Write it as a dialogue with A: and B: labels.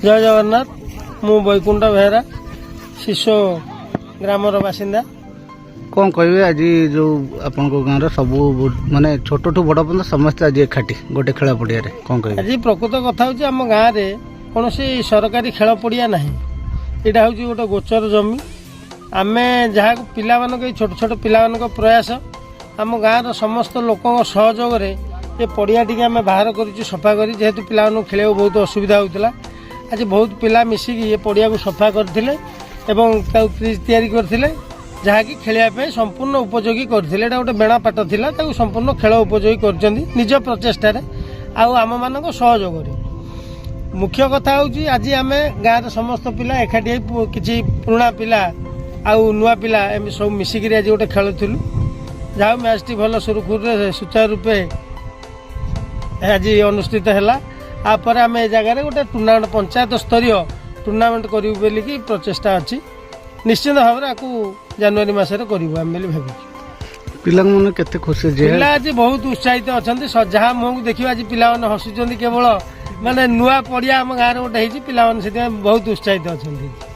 A: जय जगन्नाथ मु बैकुंठ बेहरा शिशो ग्रामर बासिंदा।
B: कौन कहे आज जो आपण गाँव सब माने छोट ठू बड़ पर्यटन समस्त आज एकाठी गोटे खेल पड़िया कौन कहे
A: आज प्रकृत कथा हूँ आम गाँव में कौन सरकारी खेल पड़िया ना यहाँ हूँ गोटे गोचर जमी आम जहाँ पिला छोट छोट पिला प्रयास आम गाँव समस्त लोक सहयोग ये पड़िया टी आम बाहर कर सफा कर जेहेतु पिला खेल बहुत असुविधा होता आज बहुत पिला मिसिकी ये पड़िया को सफा करते तैयारी करते जहाँकि खेलने संपूर्ण उपयोगी करते गोटे बेणा पाट थिला संपूर्ण खेल उपयोगी कर निज प्रचेष्टार आम मान सहयोग मुख्य कथा हूँ आज आम गाँव समस्त पिला एकाठी किसी पुराणा पिला आउ नुआ पिला एम सब मिसिकी आज गोटे खेलुलु जहाँ मैच टी भल सुरखुर सुचारू रूपे आज अनुष्ठित है आपर आम ए जगह गोटे टूर्णामेंट पंचायत स्तरीय टूर्णामेंट करूँ बोलिकी प्रचेषा अच्छी निश्चित भाव में आपको जनवरी मसरे करूँ आम भावी
B: पिला केते खुशी
A: पिला आज बहुत उत्साहित अच्छा जहाँ मुँह को देखिए आज पिला हसुच्च केवल माने नुआ पड़िया आम गाँव गोटे पिला बहुत उत्साहित अच्छा।